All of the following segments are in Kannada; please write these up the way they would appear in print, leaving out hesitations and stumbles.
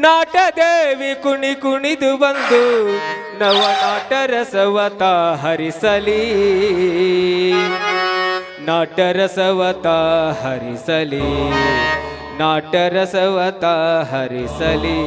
ನಾಟದೇವಿ ಕುಣಿ ಕುಣಿದು ಬಂದು ನವನಾಟ ರಸವತ ಹರಿಸಲಿ, ನಾಟ ರಸವತ ಹರಿಸಲಿ, ನಾಟ ರಸವತ ಹರಿಸಲಿ.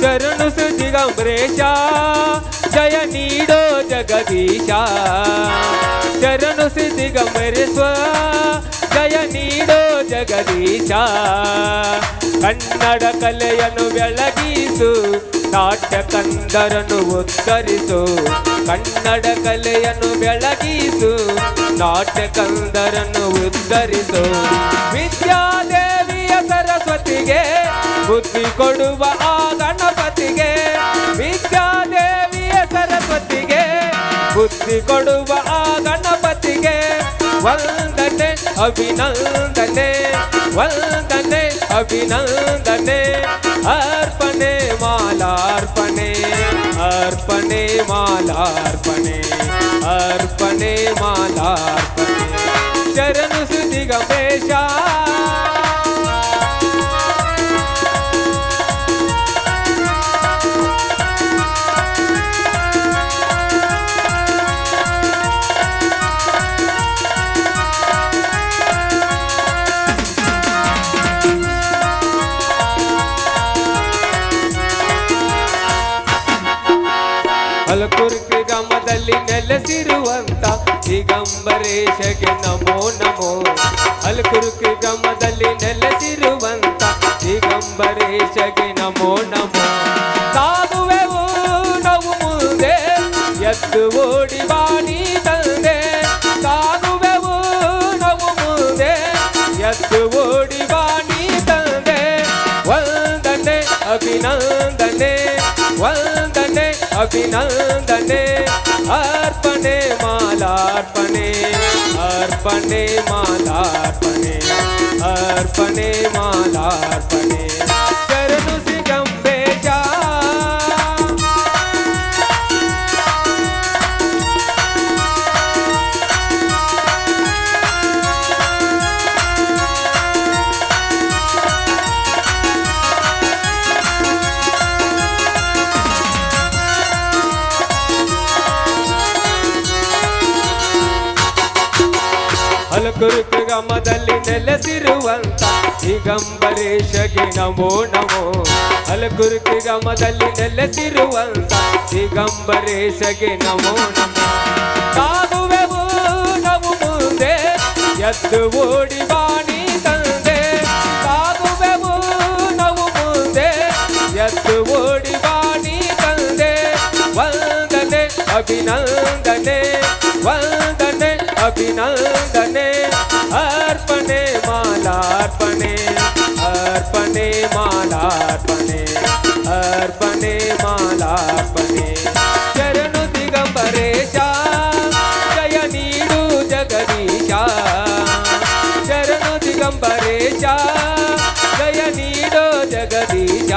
ಶರಣು ದಿಗಂಬರೇಶ ಜಯ ನೀಡೋ ಜಗದೀಶ, ಶರಣು ದಿಗಂಬರೇಶ ಜಯ ನೀಡೋ ಜಗದೀಶ. ಕನ್ನಡ ಕಲೆಯನ್ನು ಬೆಳಗಿಸು, ನಾಟ್ಯ ಕಂದರನ್ನು ಉದ್ಧರಿಸು, ಕನ್ನಡ ಕಲೆಯನ್ನು ಬೆಳಗಿಸು, ನಾಟ್ಯ ಕಂದರನ್ನು ಉದ್ಧರಿಸು. ವಿದ್ಯಾದೇವಿಯ ಸರಸ್ವತಿಗೆ ಬುದ್ಧಿ ಕೊಡುವ ಆ ಗಣಪತಿಗೆ, ವಿದ್ಯಾದೇವಿಯ ಸರಸ್ವತಿಗೆ ಬುದ್ಧಿ ಕೊಡುವ ಆ ಗಣಪತಿಗೆ ವಂದನೆ ಅಭಿನಂದನೆ, ವಂದನೆ ಅಭಿನಂದನೆ. ಅರ್ಪಣೆ ಮಾಲಾರ್ಪಣೆ, ಅರ್ಪಣೆ ಮಾಲಾರ್ಪಣೆ, ಅರ್ಪಣೆ ಮಾಲಾರ್ಪಣೆ. ಶರಣು ದಿಗಂಬರೇಶ ಹಲಕುರ್ಕಿ ಗ್ರಾಮದಲ್ಲಿ ನೆಲೆಸಿರುವಂತ ದಿಗಂಬರೇಶಗೆ ನಮೋ ನಮೋ. ಹಲಕುರ್ಕಿ ಗ್ರಾಮದಲ್ಲಿ ನೆಲೆಸಿರುವಂತ ದಿಗಂಬರೇಶಗೆ ನಮೋ ನಮೋ. ಸಾಗುವೆವು ನಾವು ಮುಂದೆ ಎದ್ದು ಓಡಿ ಬಾಣಿ ತಂದೆ, ಸಾಗುವೆವು ನಾವು ಮುಂದೆ ಎದ್ದು ಓಡಿ ಬಾಣಿ ತಂದೆ. ವಂದನೆ ಅಭಿನಂದನೆ, ವಂದನೆ ಅಭಿನಂದನೆ. ಅರ್ಪಣೆ ಮಾಲಾರ್ಪಣೆ, ಅರ್ಪಣೆ ಮಾಲಾರ್ಪಣೆ, ಅರ್ಪಣೆ ಮಾಲಾರ್ಪಣೆ. ಶರಣು ದಿಗಂಬರೇಶ ಹಲಕುರ್ಕಿ ಗ್ರಾಮದಲ್ಲಿ ನೆಲೆಸಿರುವಂತ ದಿಗಂಬರೇಶಗೆ ನಮೋ ನಮೋ. ಹಲಕುರ್ಕಿ ಗ್ರಾಮದಲ್ಲಿ ನೆಲೆಸಿರುವಂತ ದಿಗಂಬರೇಶಗೆ ನಮೋ ನಮೋ. ಸಾಗುವೆವು ನಾವು ಮುಂದೆ ಎದ್ದು ಓಡಿ ಬಾಣಿ ತಂದೆ, ಸಾಗುವೆವು ನಾವು ಮುಂದೆ ಎದ್ದು ಓಡಿ ಬಾಣಿ ತಂದೆ. ವಂದನೆ ಅಭಿನಂದನೆ, ವಂದನೆ ಅಭಿನಂದನೆ. ಅರ್ಪಣೆ ಮಾಲಾರ್ಪಣೆ, ಅರ್ಪಣೆ ಮಾಲಾರ್ಪಣೆ, ಅರ್ಪಣೆ ಮಾಲಾರ್ಪಣೆ. ಶರಣು ದಿಗಂಬರೇಶ ಜಯ ನೀಡು ಜಗದೀಶ, ಶರಣು ದಿಗಂಬರೇಶ ಜಯ ನೀಡೋ ಜಗದೀಶ.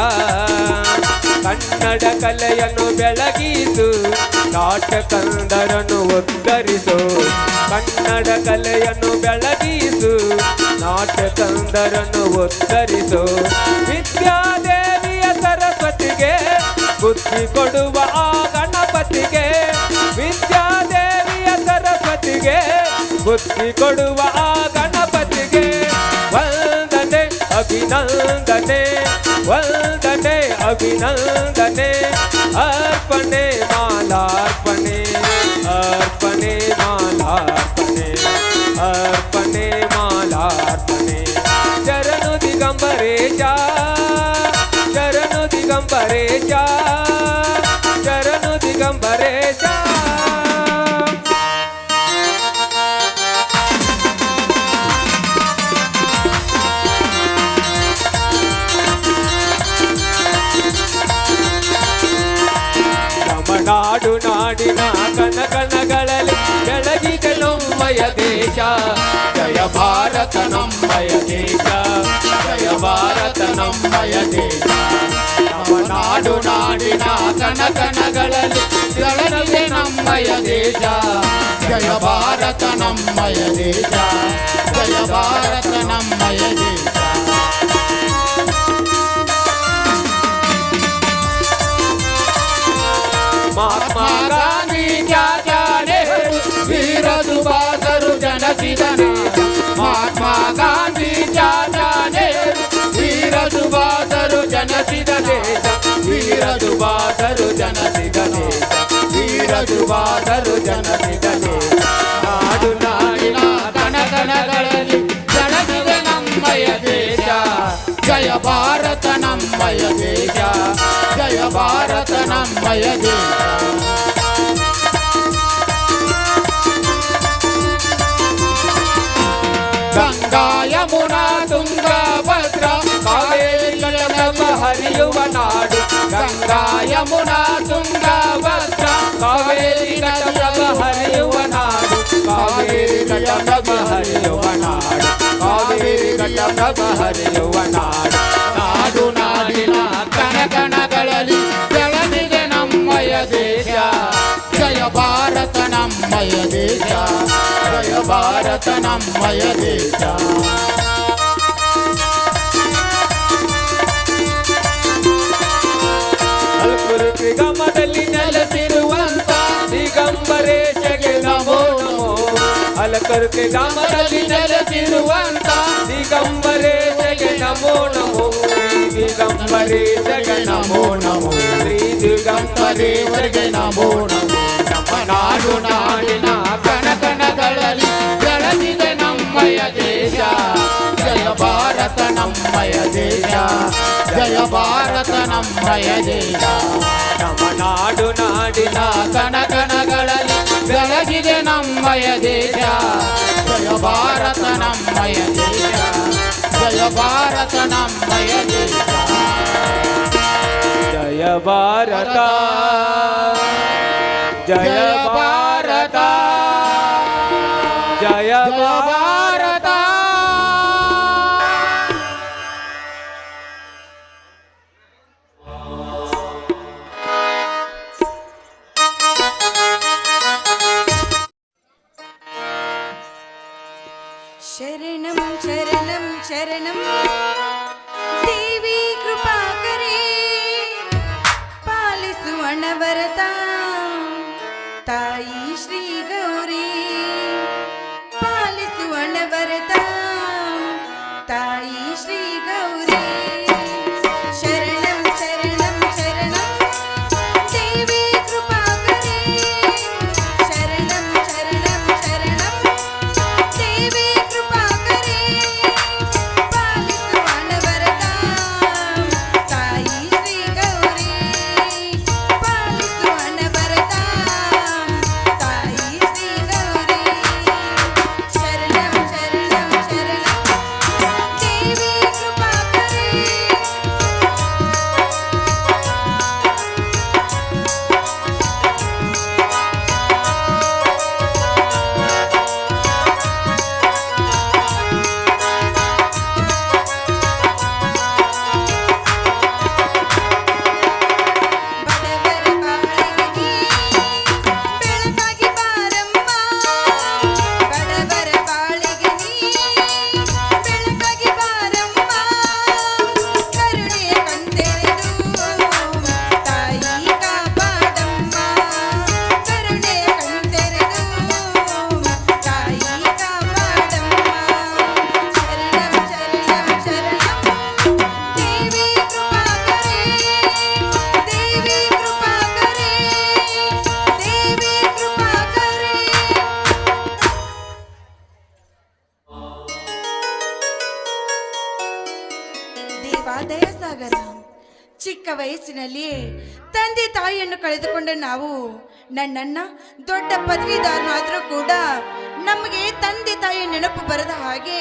ಕನ್ನಡ ಕಲೆಯನ್ನು ಬೆಳಗಿಸು, ನಾಟ್ಯ ಕಂದರನ್ನು ಉದ್ಧರಿಸು, ಕನ್ನಡ ಕಲೆಯನ್ನು ಬೆಳಗಿಸು, ನಾಟ್ಯ ಕಂದರನ್ನು ಉದ್ಧರಿಸು. ವಿದ್ಯಾದೇವಿಯ ಸರಸ್ವತಿಗೆ ಬುದ್ಧಿ ಕೊಡುವ ಆ ಗಣಪತಿಗೆ, ವಿದ್ಯಾದೇವಿಯ ಸರಸ್ವತಿಗೆ ಬುದ್ಧಿ ಕೊಡುವ ಆ ಗಣಪತಿಗೆ ವಂದನೆ ಅಭಿನಂದನೆ, ವಂದನೆ ಅಭಿನಂದನೆ. ಅರ್ಪಣೆ ಮಾಲಾರ್ಪಣೆ, ಅರ್ಪಣೆ ಮಾಲಾರ್ಪಣೆ, ಅರ್ಪಣೆ ಮಾಲಾರ್ಪಣೆ. ಶರಣು ದಿಗಂಬರೇಶ, ಶರಣು ದಿಗಂಬರೇಶ, ಶರಣು ದಿಗಂಬರೇಶ. ನಾಡು ನಾಡಿನ ಕನಕನಗಳಲ್ಲಿ ಬೆಳಗಿಗೆ ನಮ್ಮಯ ದೇಶ. ಜಯ ಭಾರತ ನಮ್ಮಯ ದೇಶ, ಜಯ ಭಾರತ ನಮ್ಮಯ ದೇಶ. ನಮ್ಮ ನಾಡು ನಾಡಿನ ಕಣಕಣಗಳಲ್ಲಿ ಬೆಳಗಿದೆ ನಮ್ಮಯ ದೇಶ, ಜಯ ಭಾರತ ನಮ್ಮಯ ದೇಶ, ಜಯ ಭಾರತ ನಮ್ಮಯ ದೇಶ. ಮಹಾತ್ಮ ಗಾಂಧಿ ಚಾಚಾ ನೆಹರು ವೀರ ಸುಭಾಷರು ಜನಸಿದ ದೇಶ. ಮಹಾತ್ಮ ಗಾಂಧಿ ಚಾಚಾ ನೆಹರು ವೀರ ಸುಭಾಷರು ಜನಸಿದ ದೇಶ, ವೀರ ಸುಭಾಷರು ಜನಸಿದ ದೇಶ, ವೀರ ಸುಭಾಷರು ಜನಸಿದ ದೇಶ. ನಾಡು ನಾಡಿನ ಕಣಕಣಗಳಲ್ಲಿ ಬೆಳಗಿದೆ ನಮ್ಮಯ ದೇಶ, ಜಯ ಭಾರತ ನಮ್ಮಯ ದೇಶ, ಜಯ ಭಾರತ ನಮ್ಮಯ ದೇಶ. ಗಂಗಾ ಯಮುನಾ ತುಂಗ ಭದ್ರಾ ಕಾವೇರಿ ಕಲಕಲ ಹರಿಯುವ ನಾಡು. ಗಂಗಾ ಯಮುನಾ ತುಂಗ ಭದ್ರಾ ಕಾವೇರಿ ಕಲಕಲ ಹರಿಯುವ ನಾಡು, ಕಾವೇರಿ ಕಲಕಲ ಹರಿಯುವ ನಾಡು, ಕಾವೇರಿ ಕಲಕಲ ಹರಿಯುವ ನಾಡು. ನಾಡು ನಾಡಿನ ಕಣಕಣಗಳಲ್ಲಿ ಬೆಳಗಿದೆ ನಮ್ಮಯ ದೇಶ, ಜಯ ಭಾರತ ನಮ್ಮಯ ದೇಶ, ಜಯ ಭಾರತ ನಮ್ಮಯ ದೇಶ. ಅಲ್ಕುರ್ಕಿ ಗ್ರಾಮದಲ್ಲಿ ನೆಲೆಸಿರುವಂತ ದಿಗಂಬರೇಶಗೆ ನಮೋ ನಮೋ. ಅಲ್ಕುರ್ಕಿ ಗ್ರಾಮದಲ್ಲಿ ನೆಲೆಸಿರುವಂತ ದಿಗಂಬರೇಶಗೆ ನಮೋ ನಮೋ. ದಿಗಂಬರೇಶಗೆ ನಮೋ ನಮೋ, ಶ್ರೀ ದಿಗಂಬರೇಶಗೆ ನಮೋ ನಮೋ. ನಮ್ಮ ನಾಡು ನಾಡಿನ ಕಣಕಣಗಳಲ್ಲಿ ಬೆಳಗಿದೆ ನಮ್ಮಯ ದೇಶ, ಜಯ ಭಾರತ ನಮ್ಮಯ ದೇಶ, ಜಯ ಭಾರತ ನಮ್ಮಯ ದೇಶ. ನಮ್ಮ ನಾಡು ನಾಡಿನ ಕಣಕಣಗಳಲ್ಲಿ ಬೆಳಗಿದೆ ನಮ್ಮಯ ದೇಶ, ಜಯ ಭಾರತ ನಮ್ಮಯ ದೇಶ, ಜಯ ಭಾರತ ನಮ್ಮಯ ದೇಶ. ಜಯ ಭಾರತ, ಜಯ ಭಾರತ, ಜಯ ಭಾರತ. ಶರಣಂ ಶರಣಂ ಶರಣಂ ದೇವಿ ಕೃಪಾಕರೇ, ಪಾಲಿಸು ಅನವರತ ತಾಯಿ ಶ್ರೀ ಗೌರಿ, ಪಾಲಿಸು ಅನವರತ ತಾಯಿ ಶ್ರೀ ಗೌರಿ. ಶರಣಂ ಶರಣಂ ಶರಣಂ ದೇವಿ ಕೃಪಾಕರೇ, ಶರಣಂ ಶರಣಂ ಶರಣಂ ದೇವಿ ಕೃಪಾಕರೇ, ಪಾಲಿಸು ಅನವರತ ತಾಯಿ ಶ್ರೀ ಗೌರಿ, ಪಾಲಿಸು ಅನವರತ ತಾಯಿ ಶ್ರೀ ಗೌರಿ. ಶರಣಂ ಶರಣಂ ಶರಣಂ ದೇವಿ ಕೃಪಾಕರೇ. ಬಡವರ ಬಾಳಿಗೆ ಬೆಳಕಾಗಿ ಬಾರಮ್ಮ, ಬಡವರ ಬಾಳಿಗೆ ಬೆಳಕಾಗಿ ಬಾರಮ್ಮ, ಕರುಣೆಯ ಕಣ್ತೆರೆದು ತಾಯಿ ಕಾಪಾಡಮ್ಮ, ಕರುಣೆಯ ಕಣ್ತೆರೆದು ತಾಯಿ ಕಾಪಾಡಮ್ಮ. ಶರಣಂ ಶರಣಂ ಶರಣಂ ದೇವಿ ಕೃಪಾಕರೇ, ದೇವಿ ಕೃಪಾಕರೇ, ದೇವಿ ಕೃಪಾಕರೇ. ದೇವಾದಯ ಸಾಗರ. ಚಿಕ್ಕ ವಯಸ್ಸಿನಲ್ಲಿಯೇ ತಂದೆ ತಾಯಿಯನ್ನು ಕಳೆದುಕೊಂಡ ನಾವು, ನನ್ನನ್ನ ದೊಡ್ಡ ಪದವೀಧರನಾದರೂ ಕೂಡ ನಮಗೆ ತಂದೆ ತಾಯಿಯ ನೆನಪು ಬರದ ಹಾಗೆ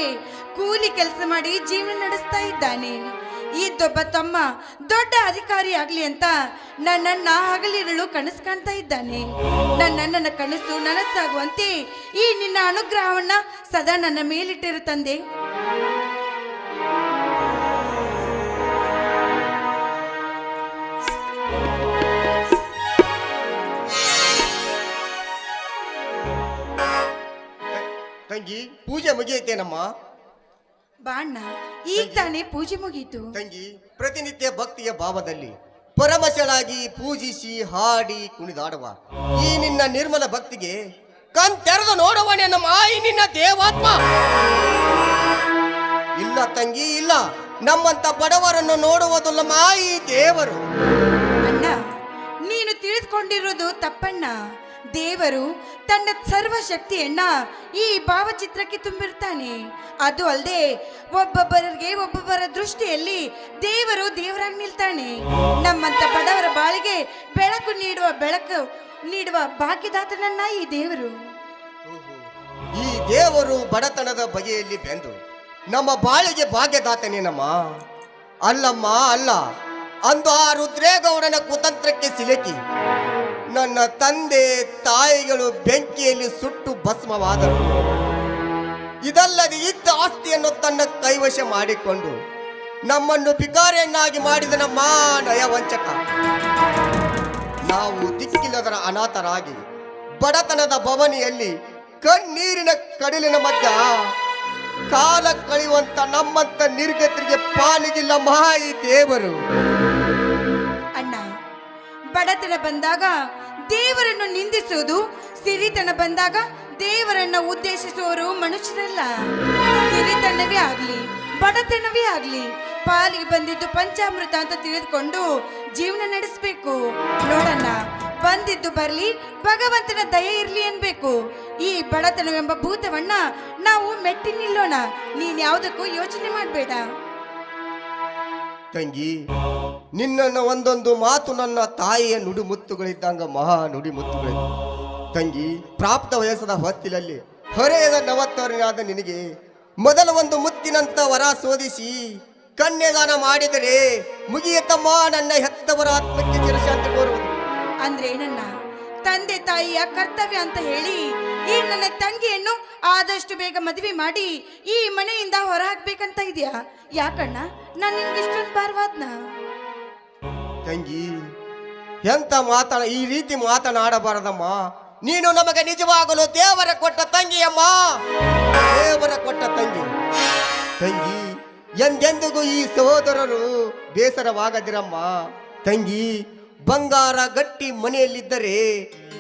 ಕೂಲಿ ಕೆಲಸ ಮಾಡಿ ಜೀವನ ನಡೆಸ್ತಾ ಇದ್ದಾನೆ. ಇದ್ದೊಬ್ಬ ತಮ್ಮ ದೊಡ್ಡ ಅಧಿಕಾರಿ ಆಗ್ಲಿ ಅಂತ ನನ್ನನ್ನ ಹಗಲಿರುಳು ಕನಸು ಕಾಣ್ತಾ ಇದ್ದಾನೆ. ನನ್ನ ಕನಸು ನನಸಾಗುವಂತೆ ಈ ನಿನ್ನ ಅನುಗ್ರಹವನ್ನ ಸದಾ ನನ್ನ ಮೇಲಿಟ್ಟಿರು ತಂದೆ. ತಂಗಿ, ಪೂಜೆ ಮುಗಿಯುತ್ತೇನಮ್ಮ? ಬಾಣ್ಣ, ಈಗ ತಾನೇ ಪೂಜೆ ಮುಗೀತು. ತಂಗಿ, ಪ್ರತಿನಿತ್ಯ ಭಕ್ತಿಯ ಭಾವದಲ್ಲಿ ಪರಮಶಳಾಗಿ ಪೂಜಿಸಿ ಹಾಡಿ ಕುಣಿದಾಡುವ ಈ ನಿನ್ನ ನಿರ್ಮಲ ಭಕ್ತಿಗೆ ಕಣ್ ತೆರೆದು ನೋಡುವನೇ ನಮ್ಮ ಈ ನಿನ್ನ ದೇವಾತ್ಮ. ಇಲ್ಲ ತಂಗಿ, ಇಲ್ಲ, ನಮ್ಮಂತ ಬಡವರನ್ನು ನೋಡುವುದಿಲ್ಲಮ್ಮ ಈ ದೇವರು. ಅಣ್ಣ, ನೀನು ತಿಳಿದುಕೊಂಡಿರೋದು ತಪ್ಪಣ್ಣ. ದೇವರು ತನ್ನ ಸರ್ವಶಕ್ತಿಯನ್ನ ಈ ಭಾವಚಿತ್ರಕ್ಕೆ ತುಂಬಿರ್ತಾನೆ. ಅದು ಅಲ್ಲದೆ ಒಬ್ಬೊಬ್ಬರ ದೃಷ್ಟಿಯಲ್ಲಿ ದೇವರು ದೇವರಾಗಿ ನಿಲ್ತಾನೆ. ನಮ್ಮಂತ ಬಡವರ ಬಾಳಿಗೆ ಬೆಳಕು ನೀಡುವ ಭಾಗ್ಯದಾತನನ್ನ ಈ ದೇವರು. ಈ ದೇವರು ಬಡತನದ ಬಗೆಯಲ್ಲಿ ಬೆಂದು ನಮ್ಮ ಬಾಳಿಗೆ ಭಾಗ್ಯದಾತನೇನಮ್ಮ? ಅಲ್ಲಮ್ಮ, ಅಲ್ಲ. ಅಂದು ಆ ರುದ್ರೇಗೌಡನ ಕುತಂತ್ರಕ್ಕೆ ಸಿಲುಕಿ ನನ್ನ ತಂದೆ ತಾಯಿಗಳು ಬೆಂಕಿಯಲ್ಲಿ ಸುಟ್ಟು ಭಸ್ಮವಾದರು. ಇದಲ್ಲದೆ ಇದ್ದ ಆಸ್ತಿಯನ್ನು ತನ್ನ ಕೈವಶ ಮಾಡಿಕೊಂಡು ನಮ್ಮನ್ನು ಭಿಕಾರಿಯನ್ನಾಗಿ ಮಾಡಿದ ನಮ್ಮ ನಯವಂಚಕ. ನಾವು ದಿಕ್ಕಿಲ್ಲದರ ಅನಾಥರಾಗಿ ಬಡತನದ ಭವನಿಯಲ್ಲಿ ಕಣ್ಣೀರಿನ ಕಡಲಿನ ಮಧ್ಯ ಕಾಲ ಕಳೆಯುವಂತ ನಮ್ಮಂತ ನಿರ್ಗತರಿಗೆ ಪಾಲಿಗಿಲ್ಲ ಈ ದೇವರು. ಅಣ್ಣ, ಬಡತನ ಬಂದಾಗ ದೇವರನ್ನು ನಿಂದಿಸುವುದು, ಸಿರಿತನ ಬಂದಾಗ ದೇವರನ್ನ ಉದ್ದೇಶಿಸುವವರು ಮನುಷ್ಯರಲ್ಲ. ಸಿರಿತನವೇ ಆಗ್ಲಿ ಬಡತನವೇ ಆಗ್ಲಿ ಪಾಲಿಗೆ ಬಂದಿದ್ದು ಪಂಚಾಮೃತ ಅಂತ ತಿಳಿದುಕೊಂಡು ಜೀವನ ನಡೆಸಬೇಕು. ನೋಡಣ್ಣ, ಬಂದಿದ್ದು ಬರ್ಲಿ, ಭಗವಂತನ ದಯೆ ಇರ್ಲಿ ಅನ್ಬೇಕು. ಈ ಬಡತನವೆಂಬ ಭೂತವನ್ನ ನಾವು ಮೆಟ್ಟಿ ನಿಲ್ಲೋಣ. ನೀನ್ ಯಾವುದಕ್ಕೂ ಯೋಚನೆ ಮಾಡಬೇಡ. ತಂಗಿ, ನಿನ್ನ ಒಂದೊಂದು ಮಾತು ನನ್ನ ತಾಯಿಯ ನುಡಿಮುತ್ತುಗಳಿದ್ದಂಗ ಮಹಾ ನುಡಿಮುತ್ತುಗಳಿದ್ದ. ತಂಗಿ, ಪ್ರಾಪ್ತ ವಯಸ್ಸದ ಹೊತ್ತಿಲಲ್ಲಿ ಹೊರೆಯದ ನವತ್ತವರನಾದ ನಿನಗೆ ಮೊದಲ ಒಂದು ಮುತ್ತಿನಂತ ವರ ಶೋಧಿಸಿ ಕನ್ಯದಾನ ಮಾಡಿದರೆ ಮುಗಿಯತಮ್ಮ ನನ್ನ ಹೆತ್ತವರ ಆತ್ಮಕ್ಕೆ ಚಿರಶಾಂತಿ ಕೋರುವುದು. ಅಂದ್ರೆ ಏನನ್ನ ತಂದೆ ತಾಯಿಯ ಕರ್ತವ್ಯ ಅಂತ ಹೇಳಿ ಈ ನನ್ನ ತಂಗಿಯನ್ನು ಆದಷ್ಟು ಬೇಗ ಮದುವೆ ಮಾಡಿ ಈ ಮನೆಯಿಂದ ಹೊರ ಹಾಕ್ಬೇಕಂತ ಇದೆಯಾ? ಯಾಕಣ್ಣ, ನಾನು ನಿನ್ಗೆ ಇಷ್ಟೊಂದು ಭಾರವಾದ್ನ? ತಂಗಿ, ಎಂತ ಈ ರೀತಿ ಮಾತನಾಡಬಾರದಮ್ಮ. ನೀನು ನಮಗೆ ನಿಜವಾಗಲು ದೇವರ ಕೊಟ್ಟ ತಂಗಿಯಮ್ಮ, ದೇವರ ಕೊಟ್ಟ ತಂಗಿ. ತಂಗಿ, ಎಂದೆಂದಿಗೂ ಈ ಸಹೋದರರು ಬೇಸರವಾಗದಿರಮ್ಮ. ತಂಗಿ, ಬಂಗಾರ ಗಟ್ಟಿ ಮನೆಯಲ್ಲಿದ್ದರೆ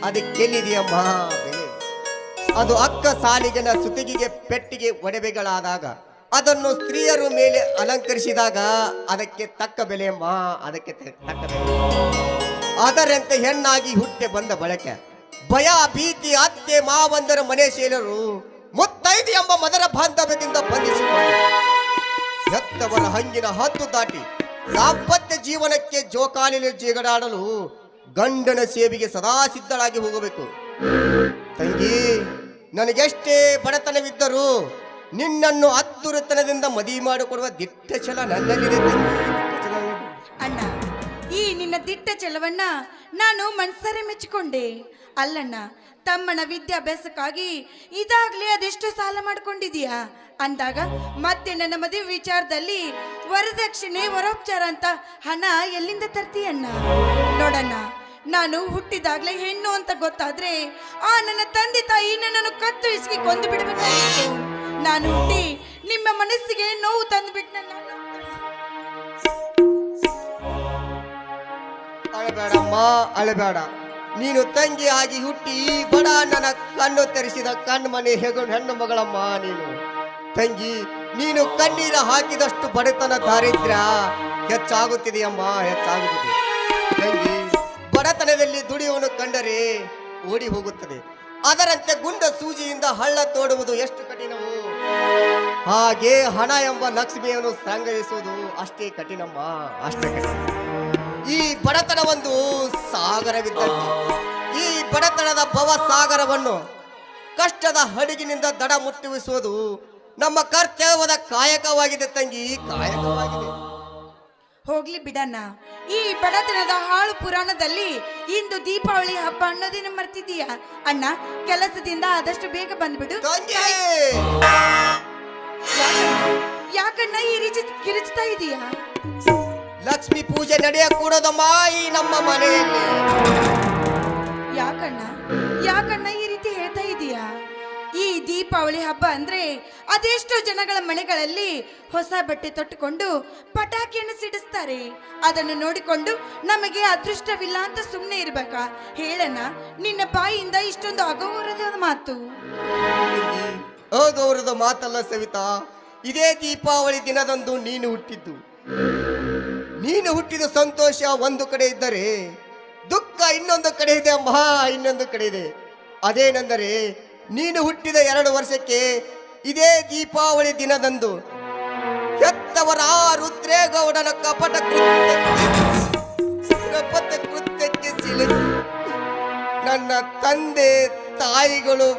ಅದಕ್ಕೆಲ್ಲಿದೆಯಮ್ಮ ಬೆಲೆ? ಅದು ಅಕ್ಕ ಸಾಲಿಗನ ಸುತಿಗೆಗೆ ಪೆಟ್ಟಿಗೆ ಒಡವೆಗಳಾದಾಗ, ಅದನ್ನು ಸ್ತ್ರೀಯರ ಮೇಲೆ ಅಲಂಕರಿಸಿದಾಗ ಅದಕ್ಕೆ ತಕ್ಕ ಬೆಲೆಯಮ್ಮ, ಅದಕ್ಕೆ ತಕ್ಕ ಬೆಲೆ. ಅದರಂತೆ ಹೆಣ್ಣಾಗಿ ಹುಟ್ಟೆ ಬಂದ ಬಳಕೆ ಭಯ ಭೀತಿ ಅತ್ತೆ ಮಾವಂದರ ಮನೆ ಶೇಲರು ಮುತ್ತೈದು ಎಂಬ ಮದರ ಬಾಂಧವ್ಯದಿಂದ ಬಂಧಿಸಿಕೊಂಡು ಹೆತ್ತವರ ಹಂಗಿನ ಹದ್ದು ದಾಟಿ ದಾಂಪತ್ಯ ಜೀವನಕ್ಕೆ ಜೋಕಾಲಿನ ಜೀಗಡಾಡಲು ಗಂಡನ ಸೇವೆಗೆ ಸದಾ ಸಿದ್ಧಳಾಗಿ ಹೋಗಬೇಕು. ತಂಗಿ, ನನಗೆಷ್ಟೇ ಬಡತನವಿದ್ದರೂ ನಿನ್ನನ್ನು ಅತ್ತುರುತನದಿಂದ ಮದುವೆ ಮಾಡಿಕೊಡುವ ದಿಟ್ಟ ಛಲ ನನ್ನಲ್ಲಿದೆ. ಅಣ್ಣ, ಈ ನಿನ್ನ ದಿಟ್ಟ ಛಲವನ್ನ ನಾನು ಮನ್ಸರೆ ಮೆಚ್ಚಿಕೊಂಡೆ. ಅಲ್ಲಣ್ಣ, ತಮ್ಮನ ವಿದ್ಯಾಭ್ಯಾಸಕ್ಕಾಗಿ ಇದಾಗ್ಲೇ ಅದೆಷ್ಟು ಸಾಲ ಮಾಡ್ಕೊಂಡಿದೀಯಾ ಅಂದಾಗ ಮತ್ತೆ ನನ್ನ ಮದುವೆ ವಿಚಾರದಲ್ಲಿ ವರದಕ್ಷಿಣೆ ವರೋಪಚಾರ ಅಂತ ಹಣ ಎಲ್ಲಿಂದ ತರ್ತೀಯಣ್ಣ? ನೋಡಣ್ಣ, ನಾನು ಹುಟ್ಟಿದಾಗ್ಲೇ ಹೆಣ್ಣು ಅಂತ ಗೊತ್ತಾದ್ರೆ ಆ ನನ್ನ ತಂದೆ ತಾಯಿ ನನ್ನನ್ನು ಕತ್ತು ಇಸ್ಕಿ ಕೊಂದು ಬಿಡಬೇಕಾಗಿತ್ತು. ನಾನು ಹುಟ್ಟಿ ನಿಮ್ಮ ಮನಸ್ಸಿಗೆ ನೋವು ತಂದುಬಿಟ್ಟು ಅಳಬೇಡಮ್ಮ, ಅಳಬೇಡ. ನೀನು ತಂಗಿ ಆಗಿ ಹುಟ್ಟಿ ಬಡ ನನ್ನ ಕಣ್ಣು ತೆರೆಸಿದ ಕಣ್ಮನೆ ಹೆಣ್ಣು ಮಗಳಮ್ಮ ನೀನು. ತಂಗಿ, ನೀನು ಕಣ್ಣೀರ ಹಾಕಿದಷ್ಟು ಬಡತನ ದಾರಿದ್ರ್ಯ ಹೆಚ್ಚಾಗುತ್ತಿದೆಯಮ್ಮ, ಹೆಚ್ಚಾಗುತ್ತಿದೆ. ತಂಗಿ, ಬಡತನದಲ್ಲಿ ದುಡಿಯುವನು ಕಂಡರೆ ಓಡಿ ಹೋಗುತ್ತದೆ. ಅದರಂತೆ ಗುಂಡ ಸೂಜಿಯಿಂದ ಹಳ್ಳ ತೋಡುವುದು ಎಷ್ಟು ಕಠಿಣವು, ಹಾಗೆ ಹಣ ಎಂಬ ಲಕ್ಷ್ಮಿಯನ್ನು ಸಂಗ್ರಹಿಸುವುದು ಅಷ್ಟೇ ಕಠಿಣಮ್ಮ, ಅಷ್ಟೇ ಕಠಿಣ. ಈ ಬಡತನ ಒಂದು ಸಾಗರವಿದ್ದಂತೆ. ಈ ಬಡತನದ ಭವ ಸಾಗರವನ್ನು ಕಷ್ಟದ ಹಡಗಿನಿಂದ ದಡ ಮುಟ್ಟಿಸುವುದು ನಮ್ಮ ಕರ್ತವ್ಯದ ಕಾಯಕವಾಗಿದೆ ತಂಗಿ, ಕಾಯಕವಾಗಿದೆ. ಹೋಗ್ಲಿ ಬಿಡಣ್ಣ. ಈ ಬಡತನದ ಹಾಳು ಪುರಾಣದಲ್ಲಿ ಇಂದು ದೀಪಾವಳಿ ಹಬ್ಬ ಅನ್ನೋದೇನು ಮರ್ತಿದೀಯ ಅಣ್ಣ? ಕೆಲಸದಿಂದ ಆದಷ್ಟು ಬೇಗ ಬಂದ್ಬಿಡು. ತಂಗಿ ಯಾಕಣ್ಣ ಈ ರೀತಿ ಕಿರಿಚ್ತಾ ಇದೀಯಾ? ಲಕ್ಷ್ಮಿ ಪೂಜೆ ನಡೆಯ ಕೂಡದಮ್ಮ ಈ ನಮ್ಮ ಮನೆಯಲ್ಲಿ. ಯಾಕಣ್ಣ ಯಾಕಣ್ಣ ಈ ರೀತಿ ಹೇಳ್ತಾ ಇದೀಯಾ? ಈ ದೀಪಾವಳಿ ಹಬ್ಬ ಅಂದ್ರೆ ಅದೆಷ್ಟೋ ಜನಗಳ ಮನೆಗಳಲ್ಲಿ ಹೊಸ ಬಟ್ಟೆ ತೊಟ್ಟುಕೊಂಡು ಪಟಾಕಿಯನ್ನು ಸಿಡಿಸ್ತಾರೆ. ಅದನ್ನು ನೋಡಿಕೊಂಡು ನಮಗೆ ಅದೃಷ್ಟವಿಲ್ಲ ಅಂತ ಸುಮ್ಮನೆ ಇರ್ಬೇಕಾ? ಹೇಳಣ್ಣ, ನಿನ್ನ ಬಾಯಿಯಿಂದ ಇಷ್ಟೊಂದು ಅಗೌರವದ ಮಾತು. ಅಗೌರವದ ಮಾತಲ್ಲ ಸವಿತಾ, ಇದೇ ದೀಪಾವಳಿ ದಿನದಂದು ನೀನು ಹುಟ್ಟಿದ್ದು. ನೀನು ಹುಟ್ಟಿದ ಸಂತೋಷ ಒಂದು ಕಡೆ ಇದ್ದರೆ ದುಃಖ ಇನ್ನೊಂದು ಕಡೆ ಇದೆ ಅಮ್ಮ, ಇನ್ನೊಂದು ಕಡೆ ಇದೆ. ಅದೇನೆಂದರೆ ನೀನು ಹುಟ್ಟಿದ 2 ವರ್ಷಕ್ಕೆ ಇದೇ ದೀಪಾವಳಿ ದಿನದಂದು ಹೆತ್ತವರ ರುದ್ರೇಗೌಡನ ಕಪಟ ಕೃತ್ಯಕ್ಕೆ ಸಿಲುಕಿ ನನ್ನ ತಂದೆ ತಾಯಿಗಳು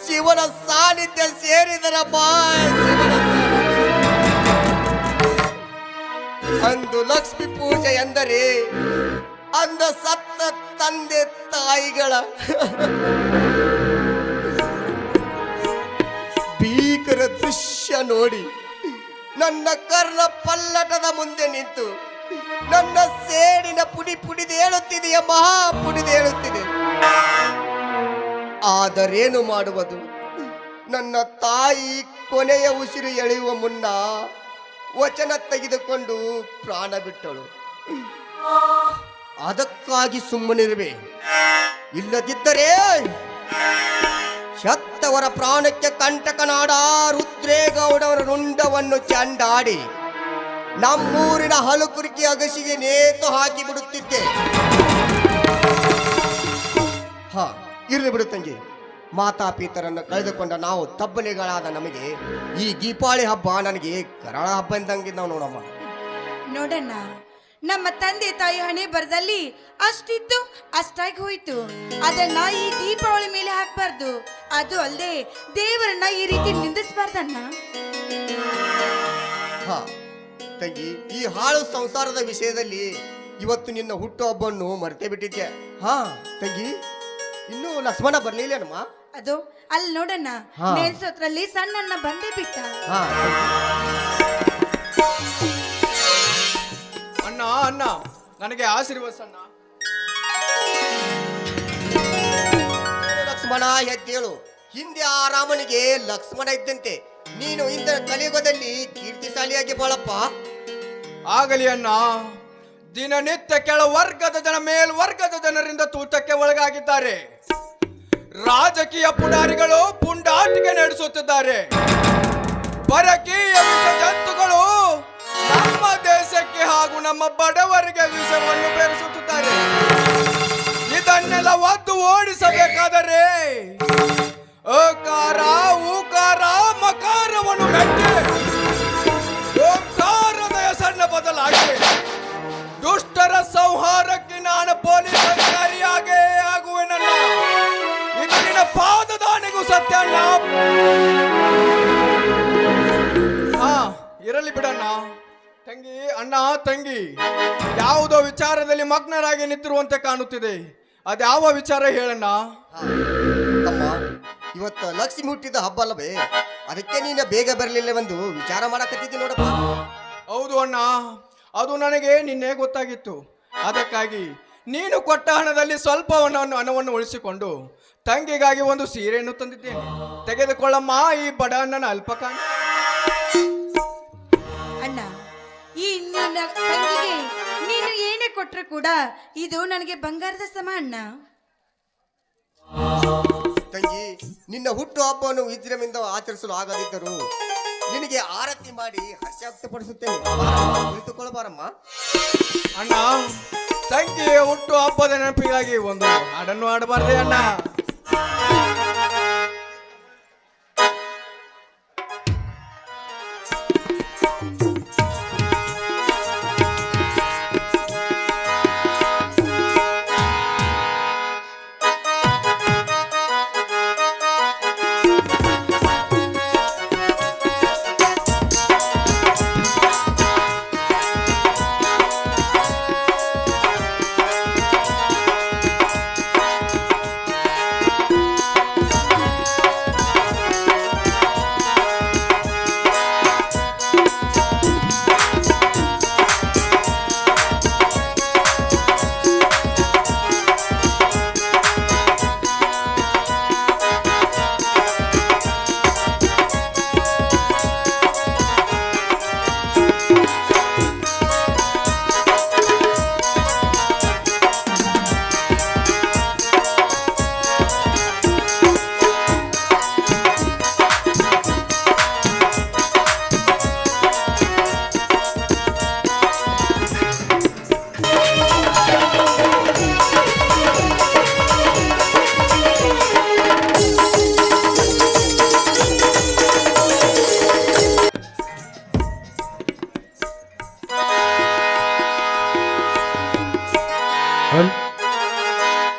ಶಿವನ ಸಾನ್ನಿಧ್ಯ ಸೇರಿದರಮ್ಮ. ಅಂದು ಲಕ್ಷ್ಮಿ ಪೂಜೆ ಎಂದರೆ ಅಂದ ಸತ್ತ ತಂದೆ ತಾಯಿಗಳ ಭೀಕರ ದೃಶ್ಯ ನೋಡಿ ನನ್ನ ಕರ್ಣ ಪಲ್ಲಟದ ಮುಂದೆ ನಿಂತು ನನ್ನ ಸೇಡಿನ ಪುಡಿ ಪುಡಿದೇಳುತ್ತಿದೆಯ ಮಹಾ ಪುಡಿದೇಳುತ್ತಿದೆ. ಆದರೇನು ಮಾಡುವುದು? ನನ್ನ ತಾಯಿ ಕೊನೆಯ ಉಸಿರು ಎಳೆಯುವ ಮುನ್ನ ವಚನ ತೆಗೆದುಕೊಂಡು ಪ್ರಾಣ ಬಿಟ್ಟಳು. ಅದಕ್ಕಾಗಿ ಸುಮ್ಮನಿರುವೆ. ಇಲ್ಲದಿದ್ದರೆ ಶತ್ತವರ ಪ್ರಾಣಕ್ಕೆ ಕಂಟಕನಾಡ ರುದ್ರೇಗೌಡವರ ರುಂಡವನ್ನು ಚಂಡಾಡಿ ನಮ್ಮೂರಿನ ಹಲುಕುರಿಕೆ ಅಗಸಿಗೆ ನೇತು ಹಾಕಿ ಬಿಡುತ್ತಿದ್ದೆ. ಇರಲಿ ಬಿಡು ತಂಗಿ, ಮಾತಾಪಿತರನ್ನು ಕಳೆದುಕೊಂಡ ನಾವು ತಬ್ಬಲಿಗಳಾದ ನಮಗೆ ಈ ದೀಪಾವಳಿ ಹಬ್ಬ ನನಗೆ ಕರಾಳ ಹಬ್ಬ ಇದ್ದಂಗೆ ನಾವು ನೋಡಮ್ಮ. ನೋಡಣ್ಣ, ನಮ್ಮ ತಂದೆ ತಾಯಿ ಹಣೆ ಬರದಲ್ಲಿ ಅಷ್ಟಿತ್ತು ಅಷ್ಟಾಗಿ ಹೋಯ್ತು. ಅದನ್ನ ಈ ದೀಪಾವಳಿ ಮೇಲೆ ಹಾಕ್ಬಾರ್ದು. ಅದು ಅಲ್ಲದೆ ದೇವರನ್ನ ಈ ರೀತಿ ನಿಂದಿಸಬಾರ್ದಣ್ಣ. ತಂಗಿ, ಈ ಹಾಳು ಸಂಸಾರದ ವಿಷಯದಲ್ಲಿ ಇವತ್ತು ನಿನ್ನ ಹುಟ್ಟು ಹಬ್ಬವನ್ನು ಮರೆತೇ ಬಿಟ್ಟಿದ್ದೆ. ತಂಗಿ, ಇನ್ನೂ ಲಕ್ಷ್ಮಣ ಬರ್ಲಿಲ್ಲನಮ್ಮ? ಅದು ಅಲ್ಲಿ ನೋಡಣ್ಣ, ಮೇಲ್ಸೋತ್ರಲ್ಲಿ ಸಣ್ಣಣ್ಣ ಬಂದೇ ಬಿಟ್ಟ. ಅಣ್ಣ ಅಣ್ಣ, ನನಗೆ ಆಶೀರ್ವಸಣ್ಣ. ಲಕ್ಷ್ಮಣ ಎದ್ದೇಳು. ಹಿಂದೆ ಆ ರಾಮನಿಗೆ ಲಕ್ಷ್ಮಣ ಇದ್ದಂತೆ ನೀನು ಇಂದ ಕಲಿಯುಗದಲ್ಲಿ ಕೀರ್ತಿಶಾಲಿಯಾಗಿ ಬಾಳಪ್ಪ. ಆಗಲಿ ಅಣ್ಣ. ದಿನನಿತ್ಯ ಕೆಳ ವರ್ಗದ ಜನ ಮೇಲ್ವರ್ಗದ ಜನರಿಂದ ತೂತಕ್ಕೆ ಒಳಗಾಗಿದ್ದಾರೆ. ರಾಜಕೀಯ ಪುಡಾರಿಗಳು ಪುಂಡಾಟಿಕೆ ನಡೆಸುತ್ತಿದ್ದಾರೆ. ಪರಕೀಯ ವಿಷ ಜಂತುಗಳು ನಮ್ಮ ದೇಶಕ್ಕೆ ಹಾಗೂ ನಮ್ಮ ಬಡವರಿಗೆ ವಿಷವನ್ನು ಬೆರೆಸುತ್ತಿದ್ದಾರೆ. ಇದನ್ನೆಲ್ಲ ಒದ್ದು ಓಡಿಸಬೇಕಾದರೆ ಅಕಾರ ಉಕಾರ ಮಕಾರವನ್ನು ಮೆಟ್ಟಿ ಓಂಕಾರದ ಹೆಸರನ್ನ ಬದಲಾಗಿ ದುಷ್ಟರ ಸಂಹಾರಕ್ಕೆ ನಾನು ಪೊಲೀಸ್ ಅಧಿಕಾರಿಯಾಗೇ ಆಗುವೆನಲ್ಲ. ಇದು ನಿನ್ನ ಪಾದದಾನಿಗೂ ಸತ್ಯ ಅಣ್ಣ. ಇರಲಿ ಬಿಡಣ್ಣ. ತಂಗಿ, ಅಣ್ಣ ತಂಗಿ ಯಾವುದೋ ವಿಚಾರದಲ್ಲಿ ಮಗ್ನರಾಗಿ ನಿಂತಿರುವಂತೆ ಕಾಣುತ್ತಿದೆ. ಅದ್ಯಾವ ವಿಚಾರ ಹೇಳಣ್ಣ? ತಮ್ಮ, ಇವತ್ತು ಲಕ್ಷ್ಮಿ ಹುಟ್ಟಿದ ಹಬ್ಬ ಅಲ್ಲವೇ? ಅದಕ್ಕೆ ನೀನು ಬೇಗ ಬರಲಿಲ್ಲವೆಂದು ವಿಚಾರ ಮಾಡಕತ್ತಿದ್ದಿ ನೋಡಪ್ಪ. ಹೌದು ಅಣ್ಣ, ಅದು ನನಗೆ ನಿನ್ನೆ ಗೊತ್ತಾಗಿತ್ತು. ಅದಕ್ಕಾಗಿ ನೀನು ಕೊಟ್ಟ ಹಣದಲ್ಲಿ ಸ್ವಲ್ಪ ಹಣವನ್ನು ಉಳಿಸಿಕೊಂಡು ತಂಗಿಗಾಗಿ ಒಂದು ಸೀರೆಯನ್ನು ತಂದಿದ್ದೇನೆ. ತೆಗೆದುಕೊಳ್ಳಮ್ಮ ಈ ಬಡ ಅಣ್ಣನ ಅಲ್ಪಕಾಣ. ಅಣ್ಣ, ಈ ನಿನ್ನ ತಂಗಿಗೆ ನೀನು ಏನೇ ಕೊಟ್ರು ಕೂಡ ಇದು ನನಗೆ ಬಂಗಾರದ ಸಮ ಅಣ್ಣ. ತಂಗಿ, ನಿನ್ನ ಹುಟ್ಟು ಹಬ್ಬವನ್ನು ವಿಜೃಂಭಣೆಯಿಂದ ಆಚರಿಸಲು ಆಗದಿದ್ದರೂ ನಿನಗೆ ಆರತಿ ಮಾಡಿ ಹರ್ಷ ವ್ಯಕ್ತಪಡಿಸುತ್ತೇನೆ. ಕುಳಿತುಕೊಳ್ಳಬಾರಮ್ಮ. ಅಣ್ಣ, ತಂಗಿಯ ಹುಟ್ಟು ಹಬ್ಬದ ನೆನಪಿಗಾಗಿ ಒಂದು ಹಾಡನ್ನು ಹಾಡಬಾರ್ದೆ ಅಣ್ಣ?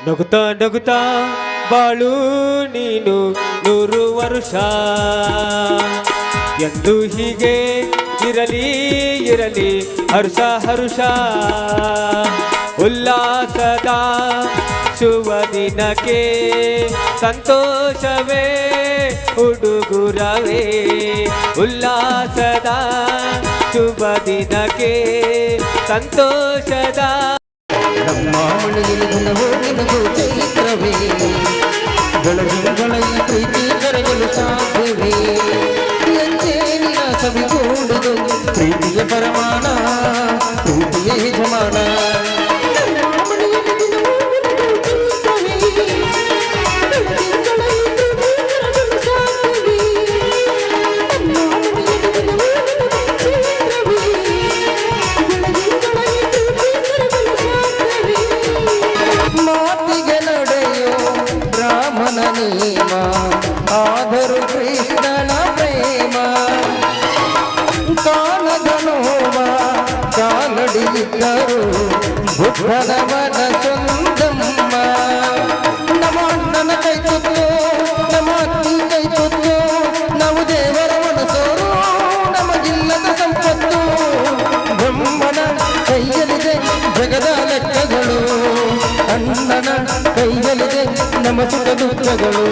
ನಗುತ್ತಾ ನಗುತ್ತಾ ಬಾಳು ನೀನು 100 ವರುಷ ಎಂದು ಹೀಗೆ ಇರಲಿ ಇರಲಿ ಹರ್ಷ ಹರುಷ ಉಲ್ಲಾಸದ ಶುಭ ದಿನಕ್ಕೆ ಸಂತೋಷವೇ ಉಡುಗುರವೇ ಉಲ್ಲಾಸದ ಶುಭ ದಿನಕ್ಕೆ ಸಂತೋಷದ ನಮ್ಮ ಮಳೆಯಲ್ಲಿ ದಿನವೋ ನಿನಗೂ ಚೈತ್ರವೇ ಬೆಳಗಿನ ಈ ಪ್ರೀತಿ ಕರಗಲು ಸಾಧ್ಯವೇ ಎಂಜೇನಿನ ಸವಿಗೂಡುದು ಪ್ರೀತಿಯ ಪರಮಾಣ ಪ್ರೀತಿಯ ಯಜಮಾನ ಮಾತಿಗೆ ನಡೆಯೋ ರಾಮನ ನೇಮ ಆದರೂ ಕೃಷ್ಣನ ಪ್ರೇಮ ಕಾಲದ ನೋವ ಕಾಲಡಿಯಿದ್ದರು ಬುದ್ಧನವನ ಚಂದಮ್ಮ ನಮ್ಮ ಅಣ್ಣನ ಕೈ ತುತ್ತು ನಮ್ಮ ಅತ್ತಿ ಕೈ ತುತ್ತು ನಾವು ದೇವರ ಮನಸೋರು ನಮಗಿಲ್ಲದ ಸಂಪತ್ತು ಬ್ರಹ್ಮನ ಕೈಯಲ್ಲಿದೆ ಜಗದ ಲೆಕ್ಕಗಳು ಅಣ್ಣನ ಕೈಯಲ್ಲಿದೆ ನಮ್ಮ ಸುಖ ದುಃಖಗಳು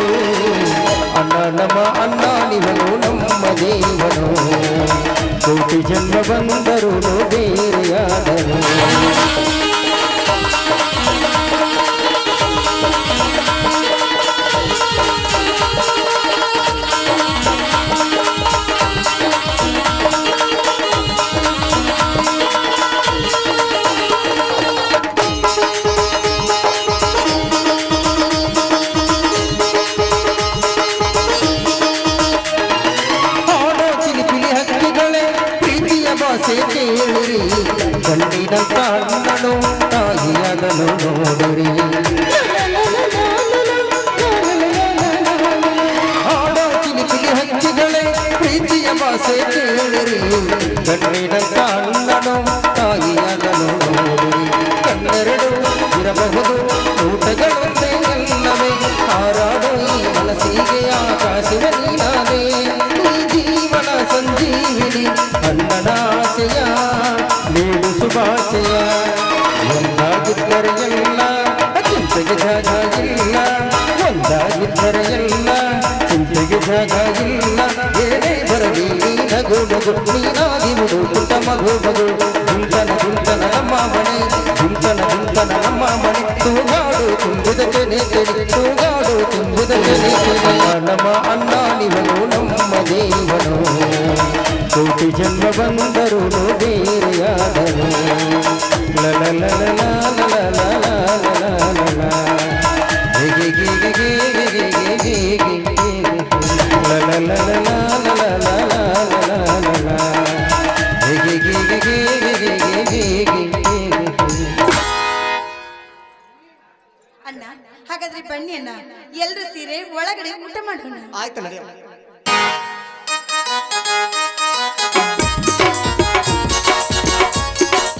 ಅಣ್ಣ ನಮ್ಮ ಅಣ್ಣ ನಿವನು ನಮ್ಮ ದೇವನು ಕೋಟಿ ಜನ್ಮ ಬಂದರು ಬೇರೆಯಾದರು ಕೇಳಿರಿ ಗಂಡಿನ ಕಾಣನು ತಾಯಿಯಾಗಲು ನೋಡಿರಿ ಹಾಡೋ ಕಿಲಿಕಿಲಿ ಹಕ್ಕಿಗಳೇ ಪ್ರೀತಿಯ ಭಾಷೆ ಕೇಳಿರಿ ಗಂಡಿನ ಕಾಣನು ತಾಯಿಯಾಗಲು ನೋಡಿರಿ ಕಣ್ಣೆರಡು ಇರಬಹುದು ಊಟಗಳೊಂದೇ ಎಲ್ಲವೇ ಹಾರಾಡೋ ಈ ಮನಸ್ಸಿಗೆ ಆಕಾಶವ ನೀನಾದೆ ಈ ಜೀವನ ಸಂಜೀವಿನಿ ಅಣ್ಣನ ಆಸೆಯ ನೀಡು ಶುಭಾಶಯ ಒಂದಾಗಿದ್ದರೆ ಎಲ್ಲ ಚಿಂತೆಗೆ ಜಾಗ ಇಲ್ಲ ಒಂದಾಗಿದ್ದರೆ ಎಲ್ಲ ಚಿಂತೆಗೆ ಜಾಗ ಇಲ್ಲ ಏನೇ ಬರಲಿ ನಗು ನಗು ನೀನಾಗಿ ಬಿಡು ಪುಟ್ಟ ಮಗು ಮಗು ಗುಂತನ ಗುಂತನ ನಮ್ಮ ಮನೆ ಗುಂತನ ಗುಂತನ ನಮ್ಮ ಮನೆ ತೂಗಾಡು ತುಂಬಿದ ಕೆನೆ ಕೆನೆ ತೂಗಾಡು ತುಂಬಿದ ಕೆನೆ ಕೆನೆ ನಮ್ಮ ಅಣ್ಣ ನಿವನು ನಮ್ಮ ದೇವನು ಕೋಟಿ ಜನ್ಮ ಬಂದರು ಬೇರೆಯಾದರು ಅಣ್ಣ ಹಾಗಾದ್ರೆ ಬನ್ನಿ ಅಣ್ಣ ಎಲ್ರು ಸೀರೆ ಒಳಗಡೆ ಊಟ ಮಾಡೋಣ ಆಯ್ತು ನಡೆಯ